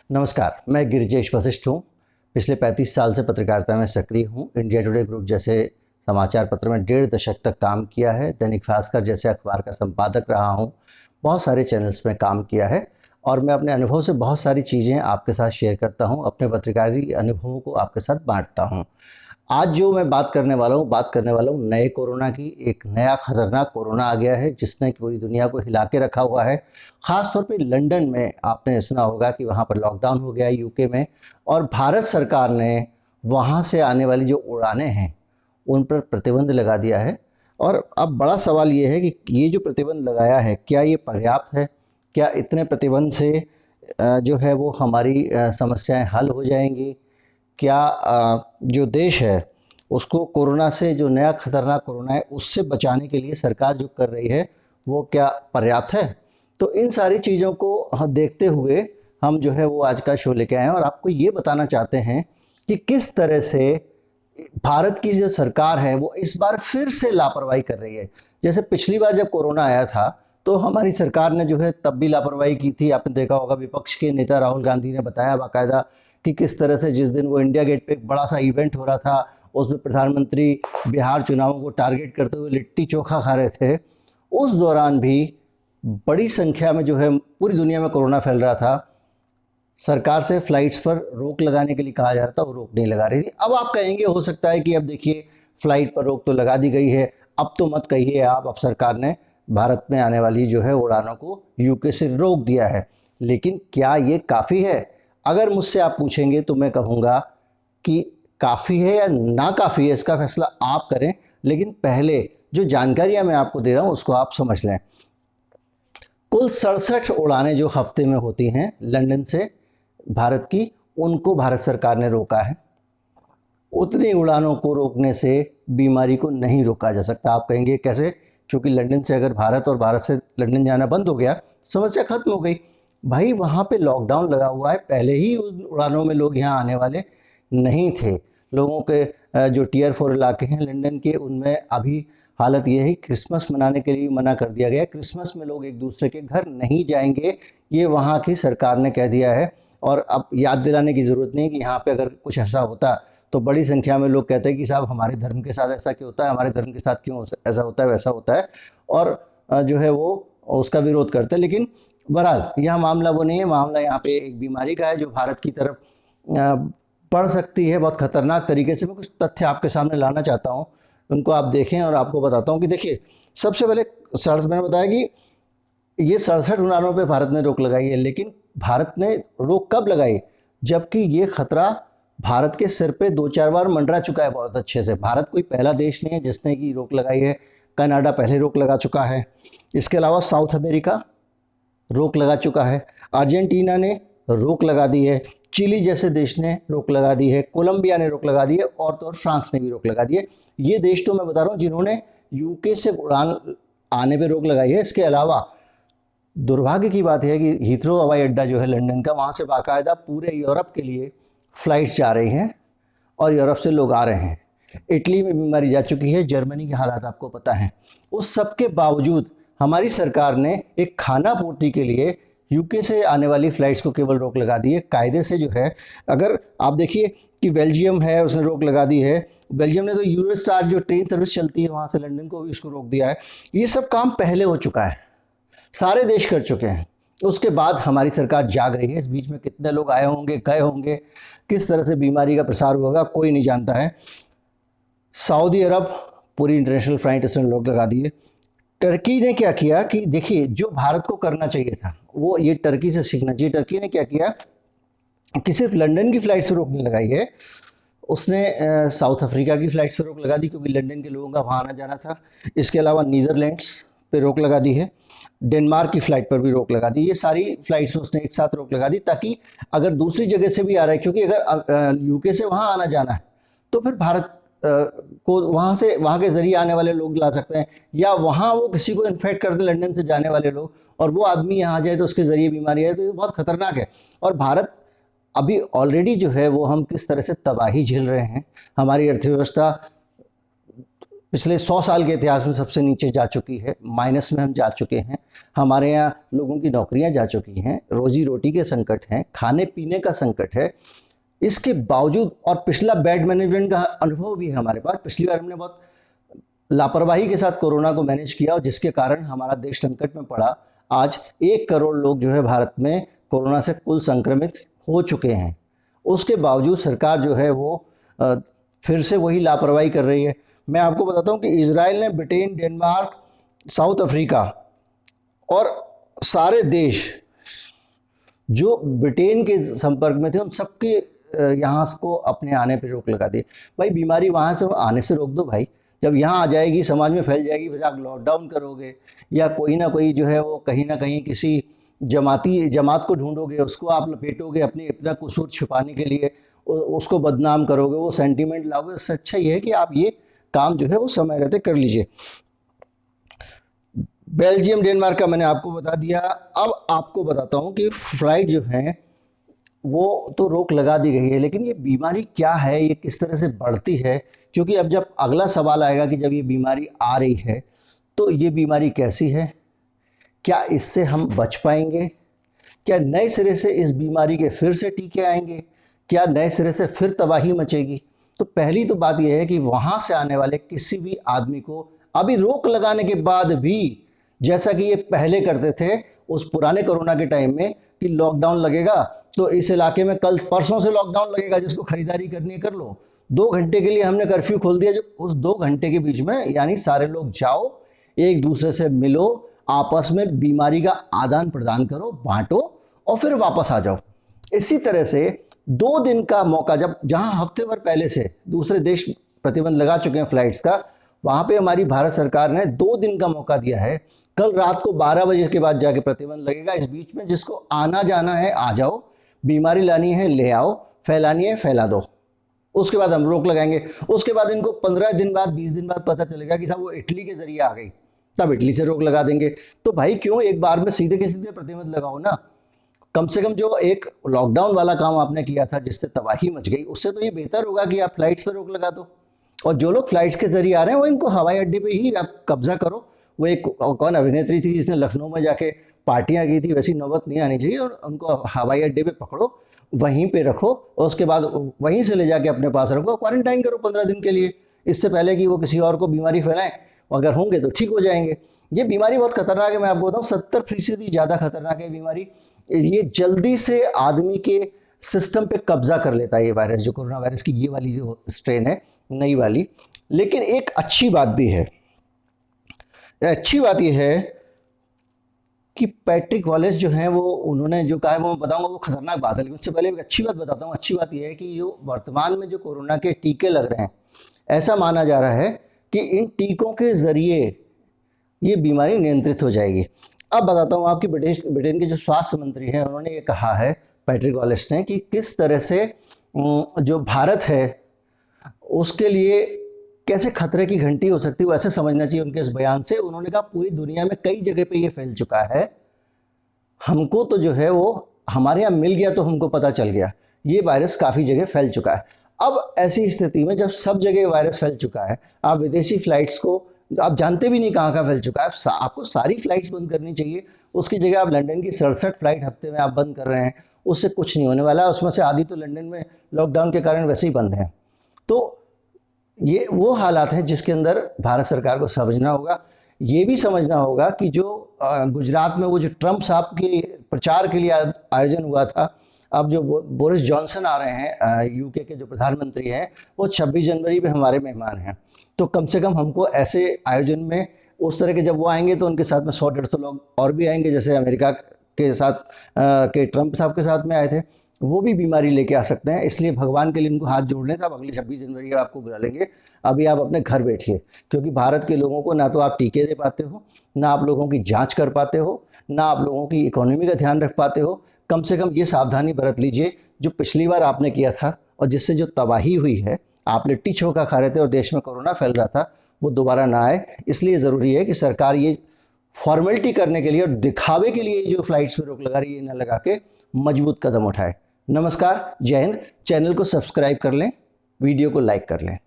नमस्कार, मैं गिरिजेश वशिष्ठ हूँ। पिछले 35 साल से पत्रकारिता में सक्रिय हूँ। इंडिया टुडे ग्रुप जैसे समाचार पत्र में 1.5 दशक तक काम किया है। दैनिक भास्कर जैसे अखबार का संपादक रहा हूँ। बहुत सारे चैनल्स में काम किया है और मैं अपने अनुभव से बहुत सारी चीज़ें आपके साथ शेयर करता हूँ। अपने पत्रकारिता अनुभवों को आपके साथ बांटता हूँ। आज जो मैं बात करने वाला हूँ नए कोरोना की। एक नया खतरनाक कोरोना आ गया है जिसने पूरी दुनिया को हिला के रखा हुआ है। ख़ास तौर पे लंदन में आपने सुना होगा कि वहाँ पर लॉकडाउन हो गया है यूके में, और भारत सरकार ने वहाँ से आने वाली जो उड़ानें हैं उन पर प्रतिबंध लगा दिया है। और अब बड़ा सवाल ये है कि ये जो प्रतिबंध लगाया है क्या ये पर्याप्त है? क्या इतने प्रतिबंध से जो है वो हमारी समस्याएं हल हो जाएंगी? क्या जो देश है उसको कोरोना से, जो नया खतरनाक कोरोना है, उससे बचाने के लिए सरकार जो कर रही है वो क्या पर्याप्त है? तो इन सारी चीज़ों को देखते हुए हम जो है वो आज का शो लेके आए हैं और आपको ये बताना चाहते हैं कि किस तरह से भारत की जो सरकार है वो इस बार फिर से लापरवाही कर रही है। जैसे पिछली बार जब कोरोना आया था तो हमारी सरकार ने जो है तब भी लापरवाही की थी। आपने देखा होगा विपक्ष के नेता राहुल गांधी ने बताया बाकायदा कि किस तरह से जिस दिन वो इंडिया गेट पे एक बड़ा सा इवेंट हो रहा था उसमें प्रधानमंत्री बिहार चुनावों को टारगेट करते हुए लिट्टी चोखा खा रहे थे। उस दौरान भी बड़ी संख्या में जो है पूरी दुनिया में कोरोना फैल रहा था। सरकार से फ्लाइट्स पर रोक लगाने के लिए कहा जा रहा था, वो रोक नहीं लगा रही थी। अब आप कहेंगे हो सकता है कि अब देखिए फ्लाइट पर रोक तो लगा दी गई है, अब तो मत कहिए आप, अब सरकार ने भारत में आने वाली जो है उड़ानों को यूके से रोक दिया है। लेकिन क्या ये काफ़ी है? अगर मुझसे आप पूछेंगे तो मैं कहूँगा कि काफ़ी है या ना काफ़ी है इसका फैसला आप करें। लेकिन पहले जो जानकारियाँ मैं आपको दे रहा हूँ उसको आप समझ लें। कुल 67 उड़ानें जो हफ्ते में होती हैं लंदन से भारत की, उनको भारत सरकार ने रोका है। उतनी उड़ानों को रोकने से बीमारी को नहीं रोका जा सकता। आप कहेंगे कैसे? क्योंकि लंदन से अगर भारत और भारत से लंदन जाना बंद हो गया, समस्या खत्म हो गई। भाई वहाँ पे लॉकडाउन लगा हुआ है, पहले ही उन उड़ानों में लोग यहाँ आने वाले नहीं थे। लोगों के जो टियर 4 इलाके हैं लंदन के, उनमें अभी हालत ये है क्रिसमस मनाने के लिए मना कर दिया गया। क्रिसमस में लोग एक दूसरे के घर नहीं जाएंगे, ये वहाँ की सरकार ने कह दिया है। और अब याद दिलाने की ज़रूरत नहीं कि यहाँ पे अगर कुछ ऐसा होता तो बड़ी संख्या में लोग कहते हैं कि साहब हमारे धर्म के साथ ऐसा क्यों होता है, हमारे धर्म के साथ क्यों ऐसा होता है, वैसा होता है, और जो है वो उसका विरोध करते हैं। लेकिन बहरहाल यह मामला वो नहीं है। मामला यहाँ पे एक बीमारी का है जो भारत की तरफ बढ़ सकती है बहुत खतरनाक तरीके से। मैं कुछ तथ्य आपके सामने लाना चाहता हूँ, उनको आप देखें और आपको बताता हूँ कि देखिए सबसे पहले मैंने बताया कि ये 67 उड़ानों पे भारत ने रोक लगाई है। लेकिन भारत ने रोक कब लगाई? जबकि ये खतरा भारत के सिर पे 2-4 बार मंडरा चुका है बहुत अच्छे से। भारत कोई पहला देश नहीं है जिसने की रोक लगाई है। कनाडा पहले रोक लगा चुका है, इसके अलावा साउथ अमेरिका रोक लगा चुका है, अर्जेंटीना ने रोक लगा दी है, चिली जैसे देश ने रोक लगा दी है, कोलंबिया ने रोक लगा दी है, और तो और फ्रांस ने भी रोक लगा दी है। ये देश तो मैं बता रहा हूँ जिन्होंने यूके से उड़ान आने पे रोक लगाई है। इसके अलावा दुर्भाग्य की बात है कि हीथ्रो हवाई अड्डा जो है लंदन का, वहाँ से बाकायदा पूरे यूरोप के लिए फ़्लाइट्स जा रही हैं और यूरोप से लोग आ रहे हैं। इटली में बीमारी जा चुकी है, जर्मनी के हालात आपको पता हैं। उस सब के बावजूद हमारी सरकार ने एक खाना पूर्ति के लिए यूके से आने वाली फ़्लाइट्स को केवल रोक लगा दी है कायदे से। जो है अगर आप देखिए कि बेल्जियम है, उसने रोक लगा दी है। बेल्जियम ने तो यूरोस्टार जो ट्रेन सर्विस चलती है वहाँ से लंदन को भी उसको रोक दिया है। ये सब काम पहले हो चुका है, सारे देश कर चुके हैं। उसके बाद हमारी सरकार जाग रही है। इस बीच में कितने लोग आए होंगे, गए होंगे, किस तरह से बीमारी का प्रसार होगा कोई नहीं जानता है। सऊदी अरब पूरी इंटरनेशनल फ्लाइट उसने रोक लगा दी है। टर्की ने क्या किया कि देखिए जो भारत को करना चाहिए था वो ये टर्की से सीखना चाहिए। टर्की ने क्या किया कि सिर्फ लंदन की फ़्लाइट्स पर रोक नहीं लगाई है, उसने साउथ अफ्रीका की फ़्लाइट्स पर रोक लगा दी क्योंकि लंदन के लोगों का वहाँ आना जाना था। इसके अलावा नीदरलैंड्स पे रोक लगा दी है, डेनमार्क की फ़्लाइट पर भी रोक लगा दी। ये सारी फ्लाइट्स पर उसने एक साथ रोक लगा दी ताकि अगर दूसरी जगह से भी आ रहा है, क्योंकि अगर यूके से वहाँ आना जाना है तो फिर भारत को वहाँ से, वहाँ के ज़रिए आने वाले लोग ला सकते हैं, या वहाँ वो किसी को इन्फेक्ट कर दे लंदन से जाने वाले लोग और वो आदमी यहाँ आ जाए तो उसके ज़रिए बीमारी आए, तो ये बहुत ख़तरनाक है। और भारत अभी ऑलरेडी जो है वो हम किस तरह से तबाही झेल रहे हैं। हमारी अर्थव्यवस्था पिछले 100 साल के इतिहास में सबसे नीचे जा चुकी है, माइनस में हम जा चुके हैं। हमारे यहाँ लोगों की नौकरियां जा चुकी हैं, रोजी रोटी के संकट हैं, खाने पीने का संकट है। इसके बावजूद और पिछला बैड मैनेजमेंट का अनुभव भी है हमारे पास। पिछली बार हमने बहुत लापरवाही के साथ कोरोना को मैनेज किया और जिसके कारण हमारा देश संकट में पड़ा। आज 1 करोड़ लोग जो है भारत में कोरोना से कुल संक्रमित हो चुके हैं। उसके बावजूद सरकार जो है वो फिर से वही लापरवाही कर रही है। मैं आपको बताता हूँ कि इजराइल ने ब्रिटेन, डेनमार्क, साउथ अफ्रीका और सारे देश जो ब्रिटेन के संपर्क में थे उन सबके यहाँ को अपने आने पर रोक लगा दी। भाई बीमारी वहाँ से आने से रोक दो भाई। जब यहाँ आ जाएगी, समाज में फैल जाएगी, फिर आप लॉकडाउन करोगे या कोई ना कोई जो है वो कहीं ना कहीं किसी जमात को ढूंढोगे, उसको आप लपेटोगे अपना कसूर छुपाने के लिए, उसको बदनाम करोगे, वो सेंटीमेंट लाओगे। इससे अच्छा ये है कि आप ये काम जो है वो समय रहते कर लीजिए। बेल्जियम, डेनमार्क का मैंने आपको बता दिया। अब आपको बताता हूँ कि फ्लाइट जो है वो तो रोक लगा दी गई है, लेकिन ये बीमारी क्या है, ये किस तरह से बढ़ती है? क्योंकि अब जब अगला सवाल आएगा कि जब ये बीमारी आ रही है तो ये बीमारी कैसी है, क्या इससे हम बच पाएंगे, क्या नए सिरे से इस बीमारी के फिर से टीके आएंगे, क्या नए सिरे से फिर तबाही मचेगी? तो पहली तो बात यह है कि वहाँ से आने वाले किसी भी आदमी को अभी रोक लगाने के बाद भी, जैसा कि ये पहले करते थे उस पुराने कोरोना के टाइम में कि लॉकडाउन लगेगा तो इस इलाके में कल परसों से लॉकडाउन लगेगा, जिसको खरीदारी करनी है कर लो। 2 घंटे के लिए हमने कर्फ्यू खोल दिया, जो उस 2 घंटे के बीच में यानी सारे लोग जाओ, एक दूसरे से मिलो, आपस में बीमारी का आदान प्रदान करो, बांटो और फिर वापस आ जाओ। इसी तरह से 2 दिन का मौका, जब जहां हफ्ते भर पहले से दूसरे देश प्रतिबंध लगा चुके हैं फ्लाइट्स का, वहां पे हमारी भारत सरकार ने 2 दिन का मौका दिया है। कल रात को 12 बजे के बाद जाके प्रतिबंध लगेगा। इस बीच में जिसको आना जाना है आ जाओ, बीमारी लानी है ले आओ, फैलानी है फैला दो, उसके बाद हम रोक लगाएंगे। उसके बाद इनको 15 दिन बाद 20 दिन बाद पता चलेगा कि साहब वो इटली के जरिए आ गई, तब इटली से रोक लगा देंगे। तो भाई क्यों एक बार में सीधे के सीधे प्रतिबंध लगाओ ना। कम से कम जो एक लॉकडाउन वाला काम आपने किया था जिससे तबाही मच गई, उससे तो ये बेहतर होगा कि आप फ्लाइट्स पर रोक लगा दो। और जो लोग फ्लाइट्स के जरिए आ रहे हैं वो इनको हवाई अड्डे पे ही आप कब्जा करो। वो एक कौन अभिनेत्री थी जिसने लखनऊ में जाके पार्टियां की थी, वैसी नौबत नहीं आनी चाहिए। और उनको हवाई अड्डे पे पकड़ो, वहीं पे रखो और उसके बाद वहीं से ले जाके अपने पास रखो, क्वारंटाइन करो 15 दिन के लिए, इससे पहले कि वो किसी और को बीमारी फैलाएं। अगर होंगे तो ठीक हो जाएंगे। ये बीमारी बहुत खतरनाक है, मैं आपको बताऊँ 70% ज़्यादा खतरनाक है बीमारी। ये जल्दी से आदमी के सिस्टम पे कब्जा कर लेता है ये वायरस, जो कोरोना वायरस की ये वाली जो स्ट्रेन है नई वाली। लेकिन एक अच्छी बात भी है, अच्छी बात यह है कि पैट्रिक वॉलेस जो है वो उन्होंने जो कहा है वो मैं बताऊंगा, वो खतरनाक बात है। लेकिन उससे पहले एक अच्छी बात बताता हूँ। अच्छी बात यह है कि जो वर्तमान में जो कोरोना के टीके लग रहे हैं, ऐसा माना जा रहा है कि इन टीकों के जरिए ये बीमारी नियंत्रित हो जाएगी। अब बताता हूँ आपकी ब्रिटेन के जो स्वास्थ्य मंत्री हैं उन्होंने ये कहा है, पैट्रिक वॉलेस ने, कि किस तरह से जो भारत है उसके लिए कैसे खतरे की घंटी हो सकती है, वैसे समझना चाहिए उनके इस बयान से। उन्होंने कहा पूरी दुनिया में कई जगह पे ये फैल चुका है, हमको तो जो है वो हमारे यहाँ मिल गया तो हमको पता चल गया, ये वायरस काफ़ी जगह फैल चुका है। अब ऐसी स्थिति में जब सब जगह वायरस फैल चुका है, आप विदेशी फ्लाइट्स को आप जानते भी नहीं कहाँ कहाँ फैल चुका है। आपको सारी फ्लाइट्स बंद करनी चाहिए। उसकी जगह आप लंदन की 67 फ्लाइट हफ्ते में आप बंद कर रहे हैं, उससे कुछ नहीं होने वाला है। उसमें से आधी तो लंदन में लॉकडाउन के कारण वैसे ही बंद हैं। तो ये वो हालात हैं जिसके अंदर भारत सरकार को समझना होगा। ये भी समझना होगा कि जो गुजरात में वो जो ट्रंप साहब के प्रचार के लिए आयोजन हुआ था, अब जो बोरिस जॉनसन आ रहे हैं यूके के जो प्रधानमंत्री हैं, वो 26 जनवरी पे हमारे मेहमान हैं। तो कम से कम हमको ऐसे आयोजन में उस तरह के जब वो आएंगे तो उनके साथ में 100-150 लोग और भी आएंगे, जैसे अमेरिका के साथ के ट्रंप साहब के साथ में आए थे, वो भी बीमारी लेके आ सकते हैं। इसलिए भगवान के लिए इनको हाथ जोड़ लें। साहब अगली 26 जनवरी को आपको बुला लेंगे, अभी आप अपने घर बैठिए, क्योंकि भारत के लोगों को ना तो आप टीके दे पाते हो, ना आप लोगों की जांच कर पाते हो, ना आप लोगों की इकोनॉमी का ध्यान रख पाते हो। कम से कम ये सावधानी बरत लीजिए जो पिछली बार आपने किया था और जिससे जो तबाही हुई है, आप लिट्टी चोखा खा रहे थे और देश में कोरोना फैल रहा था, वो दोबारा ना आए। इसलिए ज़रूरी है कि सरकार ये फॉर्मेलिटी करने के लिए और दिखावे के लिए जो फ्लाइट्स पर रोक लगा रही है, ना लगा के मजबूत कदम उठाए। नमस्कार, जय हिंद। चैनल को सब्सक्राइब कर लें, वीडियो को लाइक कर लें।